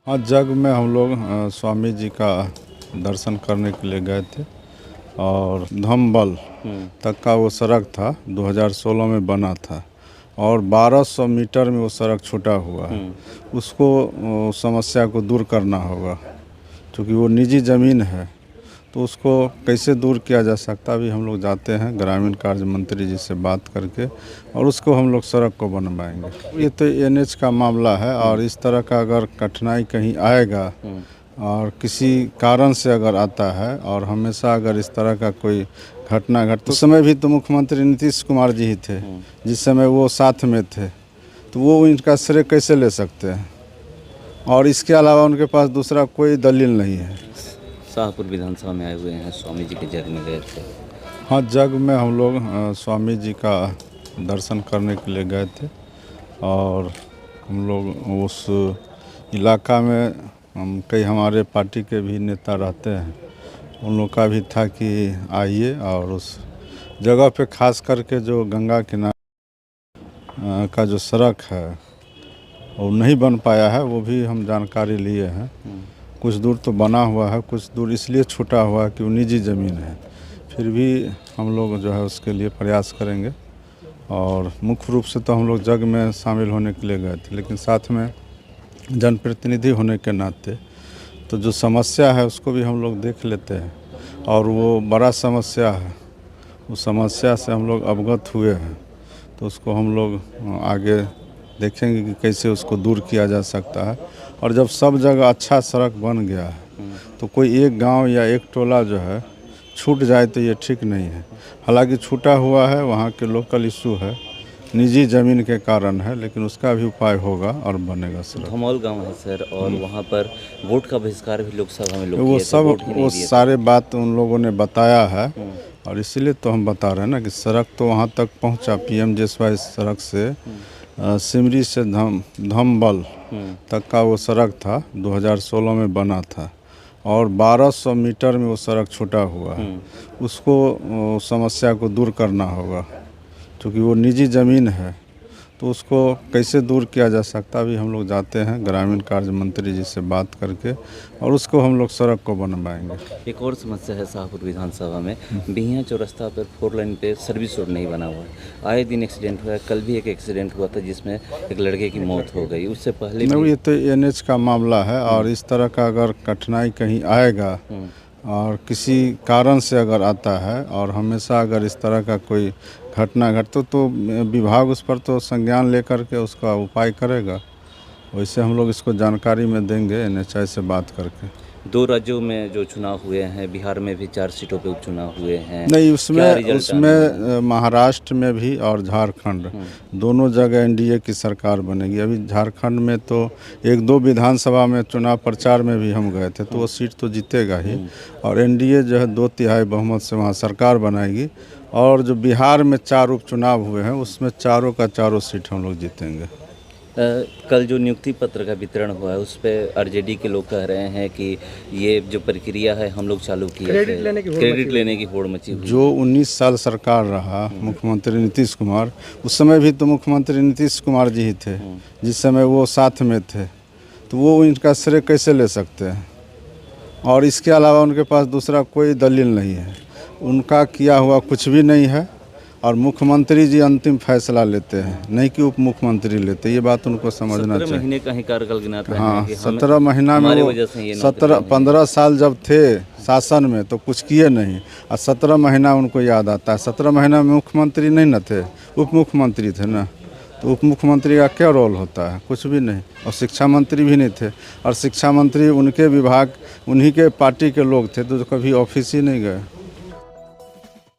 हाँ, जग में हम लोग स्वामी जी का दर्शन करने के लिए गए थे और धम्बल तक का वो सड़क था, 2016 में बना था और 1200 मीटर में वो सड़क छूटा हुआ है। उसको समस्या को दूर करना होगा, क्योंकि वो निजी ज़मीन है, तो उसको कैसे दूर किया जा सकता है। अभी हम लोग जाते हैं ग्रामीण कार्य मंत्री जी से बात करके और उसको हम लोग सड़क को बनवाएंगे। ये तो एनएच का मामला है और इस तरह का अगर कठिनाई कहीं आएगा और किसी कारण से अगर आता है और हमेशा अगर इस तरह का कोई घटना घटती, उस समय भी तो मुख्यमंत्री नीतीश कुमार जी ही थे, जिस समय वो साथ में थे, तो वो इनका श्रेय कैसे ले सकते हैं। और इसके अलावा उनके पास दूसरा कोई दलील नहीं है। शाहपुर विधानसभा में आए हुए हैं, स्वामी जी के जग में गए थे। हाँ, जग में हम लोग स्वामी जी का दर्शन करने के लिए गए थे और हम लोग उस इलाका में कई हमारे पार्टी के भी नेता रहते हैं, उन लोग का भी था कि आइए और उस जगह पे खास करके जो गंगा किनारे का जो सड़क है वो नहीं बन पाया है, वो भी हम जानकारी लिए हैं। कुछ दूर तो बना हुआ है, कुछ दूर इसलिए छूटा हुआ है कि वो निजी ज़मीन है। फिर भी हम लोग जो है उसके लिए प्रयास करेंगे और मुख्य रूप से तो हम लोग जग में शामिल होने के लिए गए थे, लेकिन साथ में जनप्रतिनिधि होने के नाते तो जो समस्या है उसको भी हम लोग देख लेते हैं और वो बड़ा समस्या है, उस समस्या से हम लोग अवगत हुए हैं, तो उसको हम लोग आगे देखेंगे कि कैसे उसको दूर किया जा सकता है। और जब सब जगह अच्छा सड़क बन गया है तो कोई एक गांव या एक टोला जो है छूट जाए तो ये ठीक नहीं है। हालांकि छूटा हुआ है, वहाँ के लोकल इशू है, निजी ज़मीन के कारण है, लेकिन उसका भी उपाय होगा और बनेगा सड़क। धमौल गांव है सर, और वहां पर वोट का बहिष्कार भी लोकसभा में लोग वो किए थे, सब वोट ही नहीं वो दिए सारे बात उन लोगों ने बताया है और इसीलिए तो हम बता रहे हैं ना कि सड़क तो वहाँ तक पहुँचा। पीएमजीएसवाई सड़क से सिमरी से धम्बल तक का वो सड़क था, 2016 में बना था और 1200 मीटर में वो सड़क छूटा हुआ है। उसको समस्या को दूर करना होगा, क्योंकि वो निजी ज़मीन है, तो उसको कैसे दूर किया जा सकता है। अभी हम लोग जाते हैं ग्रामीण कार्य मंत्री जी से बात करके और उसको हम लोग सड़क को बनवाएंगे। एक और समस्या है शाहपुर विधानसभा में, बिहिया चौरस्ता पर 4 लाइन पे सर्विस रोड नहीं बना हुआ है। आए दिन एक्सीडेंट हुआ है, कल भी एक एक्सीडेंट हुआ था जिसमें एक लड़के की मौत हो गई। उससे पहले नहीं, ये तो एनएच का मामला है और इस तरह का अगर कठिनाई कहीं आएगा और किसी कारण से अगर आता है और हमेशा अगर इस तरह का कोई घटना घटते तो विभाग उस पर तो संज्ञान लेकर के उसका उपाय करेगा। वैसे हम लोग इसको जानकारी में देंगे एनएचआई से बात करके। 2 राज्यों में जो चुनाव हुए हैं, बिहार में भी 4 सीटों पे उपचुनाव हुए हैं। नहीं, क्या रिजल्ट उसमें महाराष्ट्र में भी और झारखंड दोनों जगह एनडीए की सरकार बनेगी। अभी झारखंड में तो 1-2 विधानसभा में चुनाव प्रचार में भी हम गए थे, तो वो सीट तो जीतेगा ही और एनडीए जो है 2/3 बहुमत से वहाँ सरकार बनाएगी। और जो बिहार में 4 उपचुनाव हुए हैं उसमें चारों का चारों सीट हम लोग जीतेंगे। कल जो नियुक्ति पत्र का वितरण हुआ है उस पर आरजेडी के लोग कह रहे हैं कि ये जो प्रक्रिया है हम लोग चालू किए थे, क्रेडिट लेने की होड़ मची हुई। जो 19 साल सरकार रहा मुख्यमंत्री नीतीश कुमार, उस समय भी तो मुख्यमंत्री नीतीश कुमार जी ही थे, जिस समय वो साथ में थे, तो वो इनका श्रेय कैसे ले सकते हैं। और इसके अलावा उनके पास दूसरा कोई दलील नहीं है, उनका किया हुआ कुछ भी नहीं है और मुख्यमंत्री जी अंतिम फैसला लेते हैं, नहीं कि उप मुख्यमंत्री लेते। ये बात उनको समझना चाहिए। 17 महीने का ही कार्यकाल गिनाते हैं। हाँ, 17 महीना में वो 15 साल जब थे शासन में तो कुछ किए नहीं और 17 महीना उनको याद आता है। 17 महीना में मुख्यमंत्री नहीं न थे, उप मुख्यमंत्री थे ना, तो उप मुख्यमंत्री का क्या रोल होता है, कुछ भी नहीं। और शिक्षा मंत्री भी नहीं थे और शिक्षा मंत्री उनके विभाग उन्हीं के पार्टी के लोग थे, तो कभी ऑफिस ही नहीं गए।